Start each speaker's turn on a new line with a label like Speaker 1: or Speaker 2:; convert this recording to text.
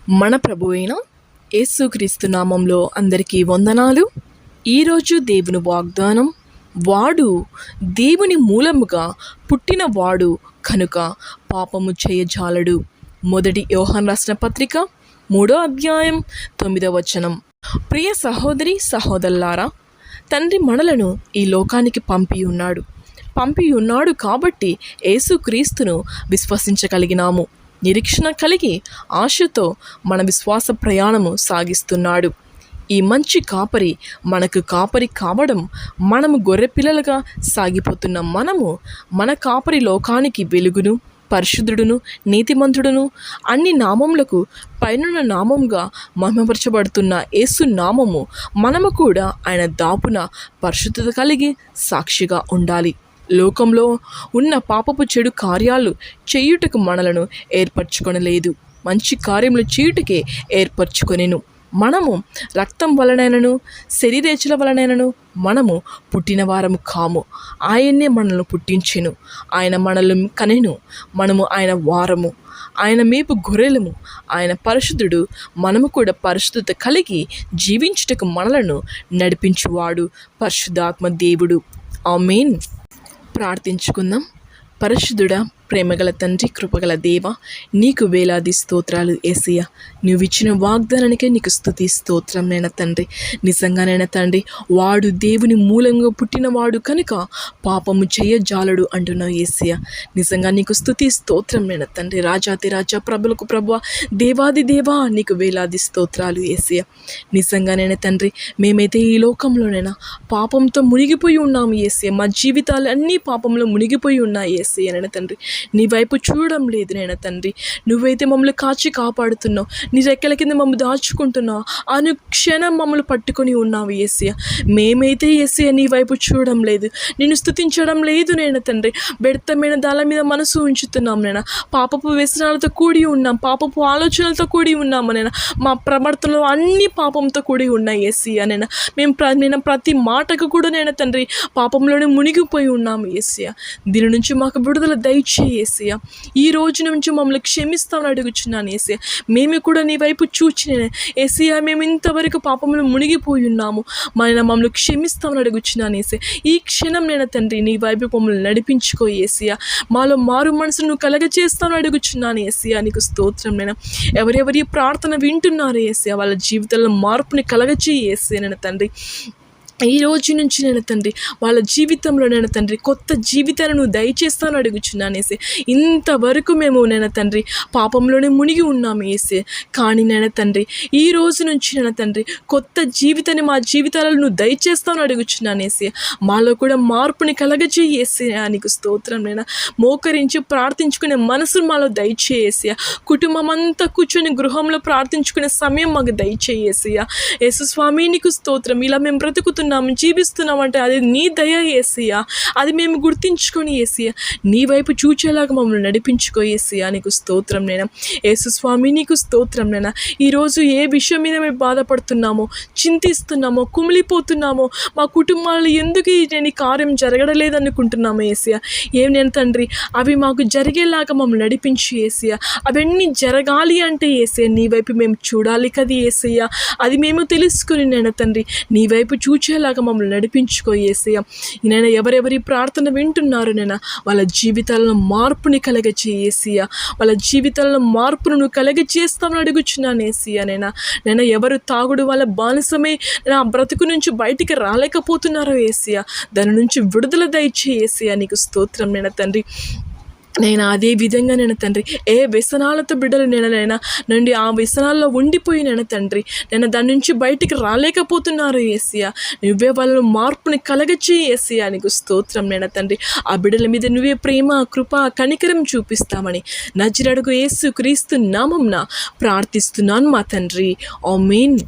Speaker 1: మన ప్రభు అయిన యేసుక్రీస్తు నామంలో అందరికీ వందనాలు. ఈరోజు దేవుని వాగ్దానం, వాడు దేవుని మూలముగా పుట్టినవాడు కనుక పాపము చేయజాలడు. మొదటి యోహాను రాసిన పత్రిక 3వ అధ్యాయం 9వ వచనం. ప్రియ సహోదరి సహోదరులారా, తండ్రి మనలను ఈ లోకానికి పంపి ఉన్నాడు కాబట్టి యేసుక్రీస్తును విశ్వసించగలిగినాము. నిరీక్షణ కలిగి ఆశతో మన విశ్వాస ప్రయాణము సాగిస్తున్నాడు. ఈ మంచి కాపరి మనకు కాపరి కావడం, మనము గొర్రెపిల్లలుగా సాగిపోతున్న మన కాపరి లోకానికి వెలుగును, పరిశుద్ధుడును, నీతిమంతుడును, అన్ని నామములకు పైనున్న నామముగా మహిమపరచబడుతున్న యేసు నామము మనము కూడా ఆయన దాపున పరిశుద్ధత కలిగి సాక్షిగా ఉండాలి. లోకంలో ఉన్న పాపపు చెడు కార్యాలు చేయుటకు మనలను ఏర్పరచుకొనలేదు, మంచి కార్యములు చేయుటకే ఏర్పరచుకొనెను. మనము రక్తం వలనైనను శరీరేచ్ఛల వలనైనను మనము పుట్టిన వారము కాము. ఆయన్నే మనల్ని పుట్టించెను, ఆయన మనల్ని కనెను. మనము ఆయన వారము, ఆయన మేపు గొర్రెలము. ఆయన పరిశుద్ధుడు, మనము కూడా పరిశుద్ధత కలిగి జీవించుటకు మనలను నడిపించువాడు పరిశుద్ధాత్మ దేవుడు. ఆమేన్. ప్రార్థించుకుందాం. పరిశుద్ధుడా, ప్రేమగల తండ్రి, కృపగల దేవ, నీకు వేలాది స్తోత్రాలు యేసయ్య. నువ్వు ఇచ్చిన వాగ్దానానికే నీకు స్తుతి స్తోత్రం నైనా తండ్రి. నిజంగానైనా తండ్రి, వాడు దేవుని మూలంగా పుట్టినవాడు కనుక పాపము చేయజాలడు అంటున్నావు యేసయ్య. నిజంగా నీకు స్తుతి స్తోత్రం నైనా తండ్రి. రాజాతి రాజా, ప్రభులకు ప్రభువా, దేవాది దేవా, నీకు వేలాది స్తోత్రాలు యేసయ్య. నిజంగానైనా తండ్రి, మేమైతే ఈ లోకంలోనైనా పాపంతో మునిగిపోయి ఉన్నాము యేసయ్య. మా జీవితాలు అన్నీ పాపంలో మునిగిపోయి ఉన్నాయి యేసయ్య నైనా తండ్రి. నీ వైపు చూడడం లేదు నైనా తండ్రి. నువ్వైతే మమ్మల్ని కాచి కాపాడుతున్నావు, నీ రెక్కల కింద మమ్మల్ని దాచుకుంటున్నావు, అనుక్షణం మమ్మల్ని పట్టుకొని ఉన్నావు యేసయ్య. మేమైతే యేసయ్య నీ వైపు చూడడం లేదు, నిన్ను స్తుతించడం లేదు నైనా తండ్రి. వ్యర్థమైన దాల మీద మనసు ఉంచుతున్నాం నైనా. పాపపు వ్యసనాలతో కూడి ఉన్నాం, పాపపు ఆలోచనలతో కూడి ఉన్నాము నైనా. మా ప్రవర్తనలో అన్ని పాపంతో కూడి ఉన్నాయి యేసయ్య నైనా. మేము ప్రతి మాటకు కూడా నైనా తండ్రి పాపంలోనే మునిగిపోయి ఉన్నాము యేసయ్య. దీని నుంచి మాకు విడుదల దయచేయి యేసయ్య. ఈ రోజు నుంచి మమ్మల్ని క్షమిస్తామని అడుగుచున్నాను యేసయ్య. మేము కూడా నీ వైపు చూచి యేసయ్య, మేము ఇంతవరకు పాపంలో మునిగిపోయి ఉన్నాము, మమ్మల్ని క్షమిస్తామని అడుగుచున్నాను యేసయ్య. ఈ క్షణం నేను తండ్రి నీ వైపు మమ్మల్ని నడిపించుకో యేసయ్య. మాలో మారు మనసును నువ్వు కలగచేస్తామని అడుగుచున్నాను యేసయ్య. నీకు స్తోత్రం నేను. ఎవరెవరి ప్రార్థన వింటున్నారు యేసయ్య, వాళ్ళ జీవితంలో మార్పుని కలగచేయి యేసయ్య నేను తండ్రి. ఈ రోజు నుంచి నేను తండ్రి వాళ్ళ జీవితంలో నేను తండ్రి కొత్త జీవితాన్ని నువ్వు దయచేస్తాను అడుగుచున్నాను యేసే. ఇంతవరకు మేము నేను తండ్రి పాపంలోనే మునిగి ఉన్నాము యేసే. కానీ నేను తండ్రి ఈ రోజు నుంచి నేను తండ్రి కొత్త జీవితాన్ని మా జీవితాలలో నువ్వు దయచేస్తాను అడుగుచున్నాను యేసే. మాలో కూడా మార్పుని కలగజేయి యేసే. నీకు స్తోత్రం నేను. మోకరించి ప్రార్థించుకునే మనసు మాలో దయచేయేసయ్య. కుటుంబం అంతా కూర్చొని గృహంలో ప్రార్థించుకునే సమయం మాకు దయచేయేసయ్య. యేసు స్వామి నీకు స్తోత్రం. ఇలా మేము బ్రతుకుతున్నాం, జీవిస్తున్నామంటే అది నీ దయ యేసయ్య. అది మేము గుర్తించుకొని యేసయ్య నీ వైపు చూచేలాగా మమ్మల్ని నడిపించుకో యేసయ్య. నీకు స్తోత్రం నేను. యేసు స్వామి నీకు స్తోత్రం నేను. ఈరోజు ఏ విషయం మీద మేము బాధపడుతున్నామో, చింతిస్తున్నామో, కుమిలిపోతున్నామో, మా కుటుంబాలలో ఎందుకు నేను కార్యం జరగడలేదనుకుంటున్నాము యేసయ్య. ఏం నేను తండ్రి అవి మాకు జరిగేలాగా మమ్మల్ని నడిపించు యేసయ్య. అవన్నీ జరగాలి అంటే యేసయ్య నీ వైపు మేము చూడాలి కదా యేసయ్య. అది మేము తెలుసుకుని నేను తండ్రి నీ వైపు చూచే లాగా మమ్మల్ని నడిపించుకో యేసయ్య. నేను ఎవరెవరి ప్రార్థన వింటున్నారు నేను వాళ్ళ జీవితాలను మార్పుని కలగచేయి యేసయ్య. వాళ్ళ జీవితాలను మార్పును నువ్వు కలగచేస్తామని అడుగుచున్నాను యేసయ్య. నేను ఎవరు తాగుడు వాళ్ళ బానిసమే నా బ్రతుకు నుంచి బయటికి రాలేకపోతున్నారో యేసయ్య, దాని నుంచి విడుదల దయచేయి యేసయ్య. నీకు స్తోత్రం నేను తండ్రి. నేను అదే విధంగా నేను తండ్రి ఏ వ్యసనాలతో బిడ్డలు నుండి ఆ వ్యసనాల్లో ఉండిపోయి నేను తండ్రి దాని నుంచి బయటికి రాలేకపోతున్నారు యేసయ్య. నువ్వే వాళ్ళను మార్పుని కలగచేయి యేసయ్య. నీకు స్తోత్రం నేను తండ్రి. ఆ బిడ్డల మీద నువ్వే ప్రేమ, కృప, కనికరం చూపిస్తామని నజరేయుడగు యేసు క్రీస్తు నామమున ప్రార్థిస్తున్నాను మా తండ్రి. ఆమేన్.